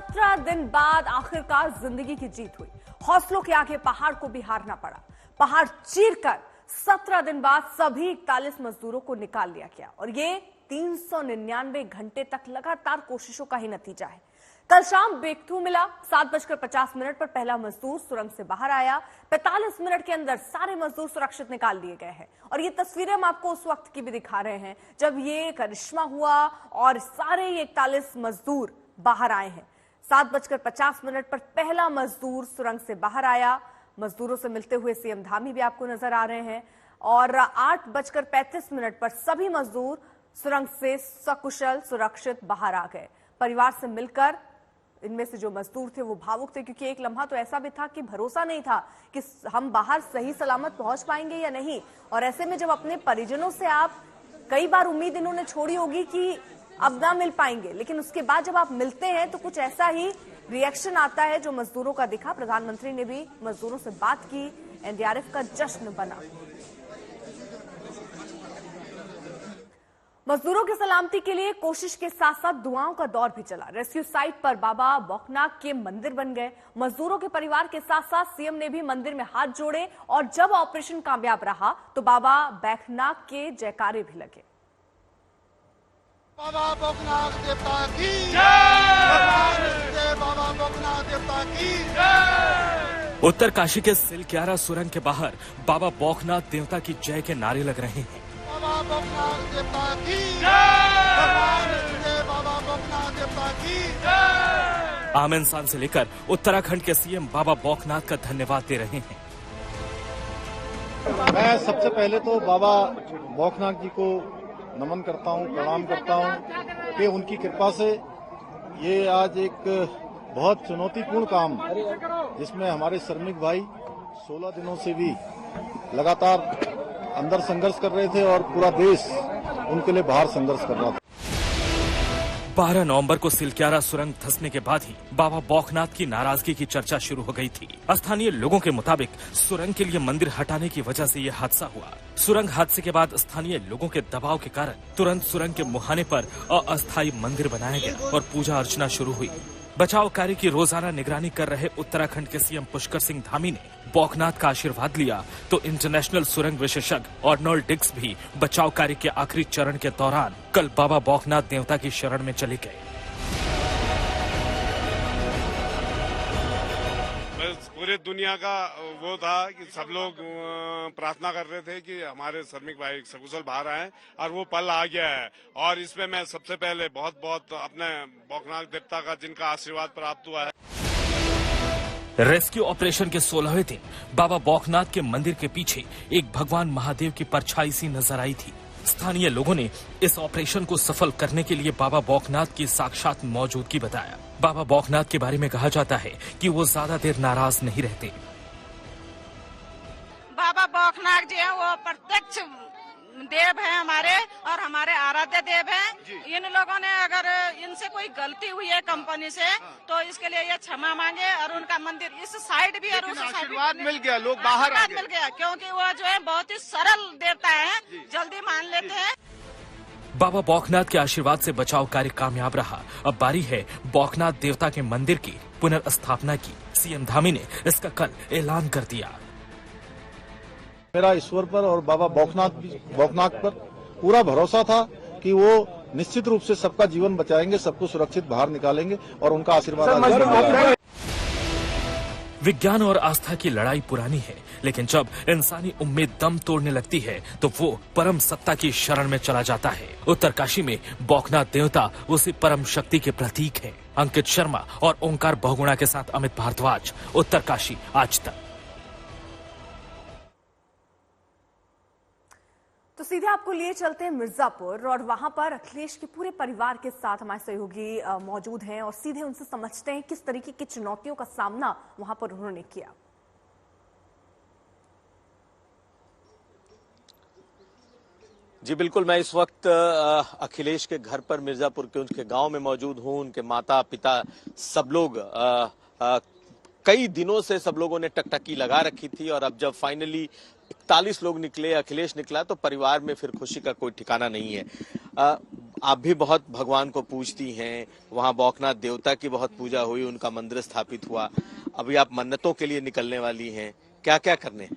17 दिन बाद आखिरकार जिंदगी की जीत हुई। हौसलों के आगे पहाड़ को भी हारना पड़ा। पहाड़ चीरकर 17 दिन बाद सभी 41 मजदूरों को निकाल लिया गया और ये 399 घंटे तक लगातार कोशिशों का ही नतीजा है। कल शाम बेकथू मिला। 7:50 पर पहला मजदूर सुरंग से बाहर आया। 45 मिनट के अंदर सारे मजदूर सुरक्षित निकाल लिए गए हैं और ये तस्वीरें हम आपको उस वक्त की भी दिखा रहे हैं जब ये करिश्मा हुआ और सारे 41 मजदूर बाहर आए हैं। 7:50 पर पहला मजदूर सुरंग से बाहर आया। मजदूरों से मिलते हुए सीएम धामी भी आपको नजर आ रहे हैं और 8:35 पर सभी मजदूर सुरंग से सकुशल सुरक्षित बाहर आ गए। परिवार से मिलकर इनमें से जो मजदूर थे वो भावुक थे क्योंकि एक लम्हा तो ऐसा भी था कि भरोसा नहीं था कि हम बाहर सही सलामत पहुंच पाएंगे या नहीं। और ऐसे में जब अपने परिजनों से आप कई बार उम्मीद इन्होंने छोड़ी होगी कि अब ना मिल पाएंगे, लेकिन उसके बाद जब आप मिलते हैं तो कुछ ऐसा ही रिएक्शन आता है जो मजदूरों का दिखा। प्रधानमंत्री ने भी मजदूरों से बात की। एनडीआरएफ का जश्न बना। मजदूरों की सलामती के लिए कोशिश के साथ साथ दुआओं का दौर भी चला। रेस्क्यू साइट पर बाबा बौखनाक के मंदिर बन गए। मजदूरों के परिवार के साथ साथ सीएम ने भी मंदिर में हाथ जोड़े और जब ऑपरेशन कामयाब रहा तो बाबा बैखनाक के जयकारे भी लगे। बाबा बौखनाक देवता की जय, बाबा बौखनाक देवता की जय। उत्तरकाशी के सिलक्यारा सुरंग के बाहर बाबा बौखनाथ देवता की जय के नारे लग रहे हैं। बाबा बौखनाथ देवता की जय, बाबा बौखनाथ देवता की जय। आम इंसान से लेकर उत्तराखंड के सीएम बाबा बौखनाथ का धन्यवाद दे रहे हैं। मैं सबसे पहले तो बाबा बौखनाथ जी को नमन करता हूं, प्रणाम करता हूं कि उनकी कृपा से ये आज एक बहुत चुनौतीपूर्ण काम जिसमें हमारे श्रमिक भाई 16 दिनों से भी लगातार अंदर संघर्ष कर रहे थे और पूरा देश उनके लिए बाहर संघर्ष कर रहा था। 12 नवंबर को सिलक्यारा सुरंग धंसने के बाद ही बाबा बौखनाथ की नाराजगी की चर्चा शुरू हो गई थी। स्थानीय लोगों के मुताबिक सुरंग के लिए मंदिर हटाने की वजह से यह हादसा हुआ। सुरंग हादसे के बाद स्थानीय लोगों के दबाव के कारण तुरंत सुरंग के मुहाने पर अस्थायी मंदिर बनाया गया और पूजा अर्चना शुरू हुई। बचाव कार्य की रोजाना निगरानी कर रहे उत्तराखंड के सीएम पुष्कर सिंह धामी ने बौखनाथ का आशीर्वाद लिया तो इंटरनेशनल सुरंग विशेषज्ञ अर्नोल्ड डिक्स भी बचाव कार्य के आखिरी चरण के दौरान कल बाबा बौखनाथ देवता की शरण में चले गए। पूरे दुनिया का वो था कि सब लोग प्रार्थना कर रहे थे कि हमारे श्रमिक भाई सकुशल बाहर आए और वो पल आ गया है। और इसमें मैं सबसे पहले बहुत बहुत अपने बौखनाथ देवता का जिनका आशीर्वाद प्राप्त हुआ है। रेस्क्यू ऑपरेशन के 16वें दिन बाबा बौखनाथ के मंदिर के पीछे एक भगवान महादेव की परछाई सी नजर आई थी। स्थानीय लोगों ने इस ऑपरेशन को सफल करने के लिए बाबा बौखनाथ की साक्षात मौजूदगी बताया। बाबा बौखनाथ के बारे में कहा जाता है कि वो ज्यादा देर नाराज नहीं रहते। बाबा बौखनाथ जी हैं, वो प्रत्यक्ष देव है हमारे और हमारे आराध्य देव हैं। इन लोगों ने अगर इनसे कोई गलती हुई है कंपनी से तो इसके लिए ये क्षमा मांगे और उनका मंदिर इस साइड भी और उस आशीर्वाद मिल गया, लोग बाहर आ गए। मिल गया क्योंकि वो जो है बहुत ही सरल देवता है, जल्दी मान लेते हैं। बाबा बौखनाथ के आशीर्वाद से बचाव कार्य कामयाब रहा। अब बारी है बौखनाथ देवता के मंदिर की पुनर्स्थापना की। सीएम धामी ने इसका कल ऐलान कर दिया। मेरा ईश्वर पर और बाबा बौखनाथ पर पूरा भरोसा था कि वो निश्चित रूप से सबका जीवन बचाएंगे, सबको सुरक्षित बाहर निकालेंगे और उनका आशीर्वाद। विज्ञान और आस्था की लड़ाई पुरानी है, लेकिन जब इंसानी उम्मीद दम तोड़ने लगती है तो वो परम सत्ता की शरण में चला जाता है। उत्तरकाशी में बौखनाथ देवता उसी परम शक्ति के प्रतीक हैं। अंकित शर्मा और ओंकार बहुगुणा के साथ अमित भारद्वाज, उत्तरकाशी आज तक। तो सीधे आपको लिए चलते हैं मिर्जापुर और वहां पर अखिलेश के पूरे परिवार के साथ हमारे सहयोगी मौजूद हैं और सीधे उनसे समझते हैं किस तरीके की चुनौतियों का सामना वहां पर उन्होंने किया। जी बिल्कुल, मैं इस वक्त अखिलेश के घर पर मिर्जापुर के उनके गांव में मौजूद हूं। उनके माता पिता सब लोग कई दिनों से सब लोगों ने टकटकी लगा रखी थी और अब जब फाइनली 41 लोग निकले, अखिलेश निकला, तो परिवार में फिर खुशी का कोई ठिकाना नहीं है। आप भी बहुत भगवान को पूजती हैं, वहाँ बौखनाथ देवता की बहुत पूजा हुई, उनका मंदिर स्थापित हुआ, अभी आप मन्नतों के लिए निकलने वाली हैं, क्या क्या करने हैं?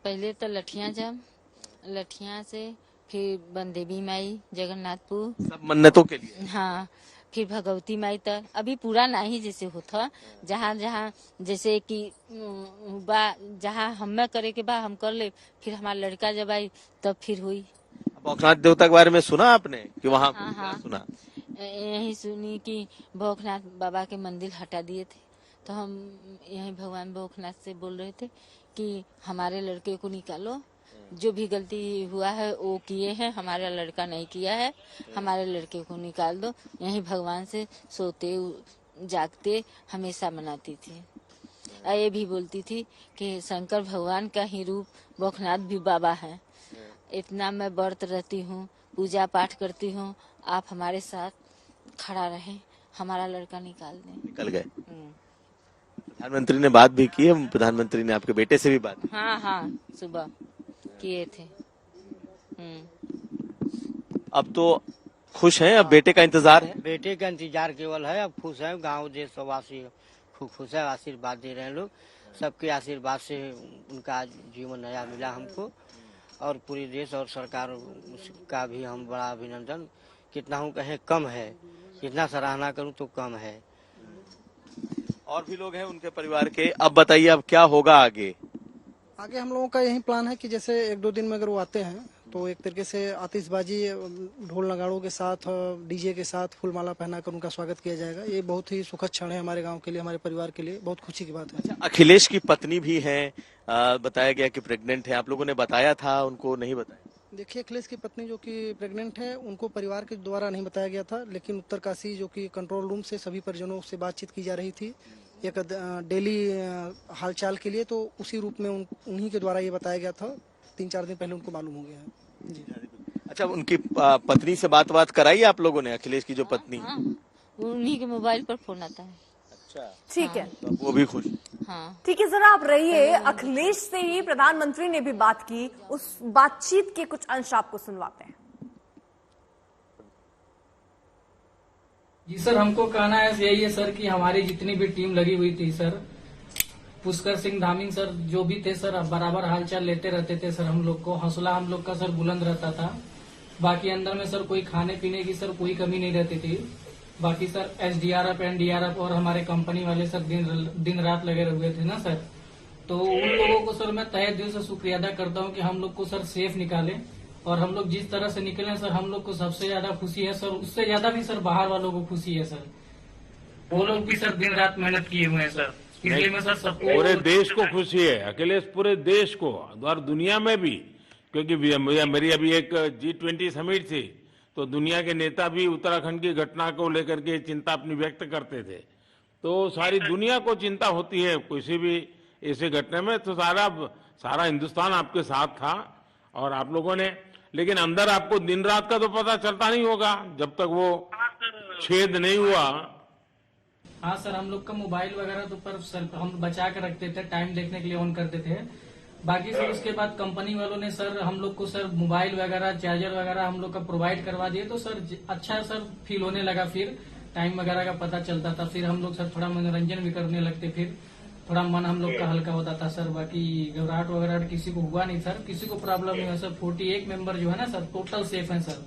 पहले तो लठिया से फिर बनदेवी माई जगन्नाथपुर, सब मन्नतों के लिए? हाँ, फिर भगवती माई तक अभी पूरा नहीं जैसे होता, जहाँ जहाँ जैसे कि बा जहाँ हमें करे के बा हम कर ले, फिर हमारा लड़का जब आई तब फिर हुई। बौखनाथ देवता के बारे में सुना आपने कि वहाँ हाँ, हाँ। सुना? यही सुनी कि भोकनाथ बाबा के मंदिर हटा दिए थे, तो हम यही भगवान भोकनाथ से बोल रहे थे कि हमारे लड़के को निकालो, जो भी गलती हुआ है वो किए हैं, हमारा लड़का नहीं किया है, हमारे लड़के को निकाल दो। यही भगवान से सोते जागते हमेशा मनाती थी। ये भी बोलती थी कि शंकर भगवान का ही रूप भोकनाथ भी बाबा है। इतना मैं व्रत रहती हूँ, पूजा पाठ करती हूँ, आप हमारे साथ खड़ा रहे, हमारा लड़का निकाल दें। निकल गए। प्रधानमंत्री ने बात भी की है, प्रधानमंत्री ने आपके बेटे से भी बात की? हाँ, सुबह किए थे। अब तो खुश हैं, अब बेटे का इंतजार है? बेटे का इंतजार केवल है, अब खुश है, गांव देशवासी खूब खुश है, आशीर्वाद दे रहे हैं लोग, सबके आशीर्वाद से उनका जीवन नया मिला हमको, और पूरे देश और सरकार का भी हम बड़ा अभिनंदन, कितना हूँ कहे कम है, कितना सराहना करूँ तो कम है। और भी लोग हैं उनके परिवार के, अब बताइए अब क्या होगा आगे? आगे हम लोगों का यही प्लान है कि जैसे 1-2 दिन में अगर वो आते हैं तो एक तरीके से आतिशबाजी, ढोल नगाड़ों के साथ, डीजे के साथ फूलमाला पहनाकर उनका स्वागत किया जाएगा। ये बहुत ही सुखद क्षण है हमारे गांव के लिए, हमारे परिवार के लिए बहुत खुशी की बात है। अच्छा, अखिलेश की पत्नी भी है, बताया गया कि प्रेग्नेंट है, आप लोगों ने बताया था, उनको नहीं बताया? देखिए, अखिलेश की पत्नी जो कि प्रेग्नेंट है, उनको परिवार के द्वारा नहीं बताया गया था, लेकिन उत्तरकाशी जो कि कंट्रोल रूम से सभी परिजनों से बातचीत की जा रही थी एक डेली हालचाल के लिए, तो उसी रूप में उन्हीं के द्वारा ये बताया गया था। 3-4 दिन पहले उनको मालूम हो गया है जी। अच्छा, उनकी पत्नी से बात कराई आप लोगों ने? अखिलेश की जो पत्नी? हाँ, उन्हीं के मोबाइल पर फोन आता है। अच्छा, ठीक है, तो वो भी खुश? हाँ, ठीक है, जरा आप रहिए। अखिलेश से ही प्रधानमंत्री ने भी बात की, उस बातचीत के कुछ अंश आपको सुनवाते हैं। जी सर, हमको कहना है यही है सर कि हमारी जितनी भी टीम लगी हुई थी सर, पुष्कर सिंह धामीन सर जो भी थे सर, बराबर हालचाल लेते रहते थे सर, हम लोग को हौसला हम लोग का सर बुलंद रहता था। बाकी अंदर में सर कोई खाने पीने की सर कोई कमी नहीं रहती थी। बाकी सर SDRF NDRF और हमारे कंपनी वाले सर दिन रात लगे हुए थे ना सर, तो उन लोगों को सर मैं तहे दिल से शुक्रिया अदा करता हूँ कि हम लोग को सर सेफ निकाले, और हम लोग जिस तरह से निकले सर, हम लोग को सबसे ज्यादा खुशी है सर, उससे ज्यादा भी सर बाहर वालों को खुशी है सर। वो लोग भी सर दिन रात मेहनत किए हुए हैं सर, इसलिए मैं सर सबको, पूरे देश को खुशी है अखिलेश, पूरे देश को और दुनिया में भी, क्योंकि मेरी अभी एक G20 समिट थी, तो दुनिया के नेता भी उत्तराखंड की घटना को लेकर के चिंता अपनी व्यक्त करते थे, तो सारी दुनिया को चिंता होती है किसी भी ऐसे घटना में, तो सारा हिंदुस्तान आपके साथ था और आप लोगों ने, लेकिन अंदर आपको दिन रात का तो पता चलता नहीं होगा जब तक वो छेद नहीं हुआ। हाँ सर, हम लोग का मोबाइल वगैरह तो पर सर हम बचा कर रखते थे, टाइम देखने के लिए ऑन करते थे। बाकी सर उसके बाद कंपनी वालों ने सर हम लोग को सर मोबाइल वगैरह, चार्जर वगैरह हम लोग का प्रोवाइड करवा दिए, तो सर अच्छा सर फील होने लगा, फिर टाइम वगैरह का पता चलता था, फिर हम लोग सर थोड़ा मनोरंजन भी करने लगते, फिर थोड़ा मन हम लोग का हल्का होता था सर। बाकी घबराहट वगैरह किसी को हुआ नहीं सर, किसी को प्रॉब्लम नहीं है सर। 48 मेंबर जो है ना सर, टोटल सेफ हैं सर।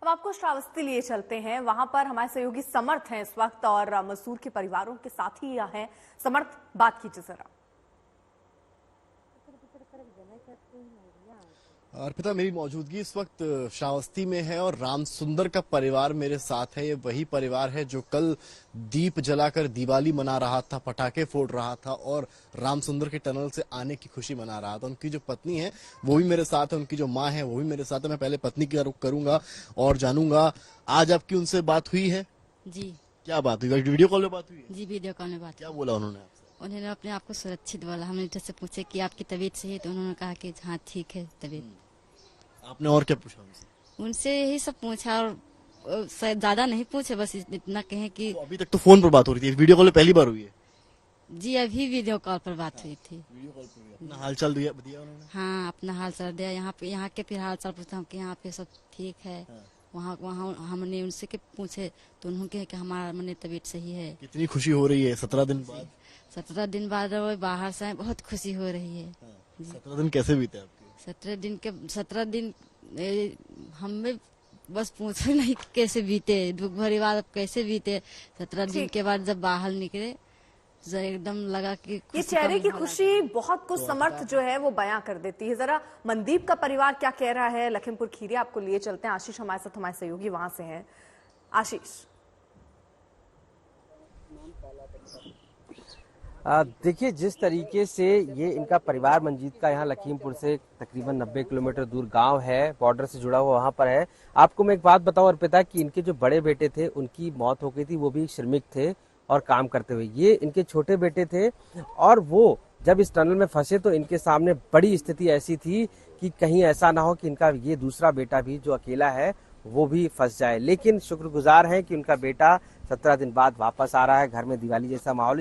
अब आपको श्रावस्ती लिए चलते हैं, वहां पर हमारे सहयोगी समर्थ हैं इस वक्त और मजदूर के परिवारों के साथ ही हैं। समर्थ, बात कीजिए जरा। अर्पिता, मेरी मौजूदगी इस वक्त श्रावस्ती में है और राम सुंदर का परिवार मेरे साथ है। ये वही परिवार है जो कल दीप जलाकर दिवाली मना रहा था, पटाखे फोड़ रहा था और राम सुंदर के टनल से आने की खुशी मना रहा था। उनकी जो पत्नी है वो भी मेरे साथ है, उनकी जो माँ है वो भी मेरे साथ है। मैं पहले पत्नी की रुख करूंगा और जानूंगा आज आपकी उनसे बात हुई है? जी। क्या बात हुई? वीडियो कॉल में बात हुई है? जी, वीडियो कॉल में बात। क्या बोला उन्होंने आपसे? उन्होंने अपने आप को सुरक्षित बोला। हमने जैसे पूछे कि आपकी तबीयत सही है, तो उन्होंने कहा कि हाँ ठीक है तबीयत। आपने और क्या पूछा उनसे? उनसे यही सब पूछा और शायद ज्यादा नहीं पूछे, बस इतना कहें कि तो अभी तक तो फोन पर बात हो रही थी, वीडियो कॉल में पहली बार हुई है? जी अभी वीडियो कॉल पर बात हुई थी। वीडियो कॉल पर अपना हालचाल दिया उन्होंने? हाँ अपना हाल चाल दिया, यहाँ के फिर हाल चाल पूछता हूँ कि यहाँ पे सब ठीक है। वहाँ हमने उनसे के पूछे तो उन्होंने कहा कि हमारा मन तबीयत सही है। कितनी खुशी हो रही है 17 दिन बाद? 17 दिन बाद बाहर से आए, बहुत खुशी हो रही है। 17 दिन कैसे बीते आपके? 17 दिन हमें बस पूछो नहीं कैसे बीते, दुख भरी बात कैसे बीते। 17 दिन के बाद जब बाहर निकले एकदम लगा कि ये चेहरे की खुशी बहुत कुछ समर्थ जो है वो बयां कर देती है। जरा मनदीप का परिवार क्या कह रहा है, लखीमपुर खीरी आपको लिए चलते हैं। आशीष हमारे साथ, हमारे सहयोगी वहां से हैं। आशीष, देखिए जिस तरीके से ये इनका परिवार मंजीत का यहाँ लखीमपुर से तकरीबन 90 किलोमीटर दूर गांव है, बॉर्डर से जुड़ा हुआ वहां पर है। आपको मैं एक बात बताऊं अर्पिता कि इनके जो बड़े बेटे थे उनकी मौत हो गई थी, वो भी श्रमिक थे और काम करते हुए। ये इनके छोटे बेटे थे और वो जब इस टनल में फंसे तो इनके सामने बड़ी स्थिति ऐसी थी कि कहीं ऐसा ना हो कि इनका ये दूसरा बेटा भी जो अकेला है वो भी फंस जाए। लेकिन शुक्रगुजार है कि उनका बेटा 17 दिन बाद वापस आ रहा है। घर में दिवाली जैसा माहौल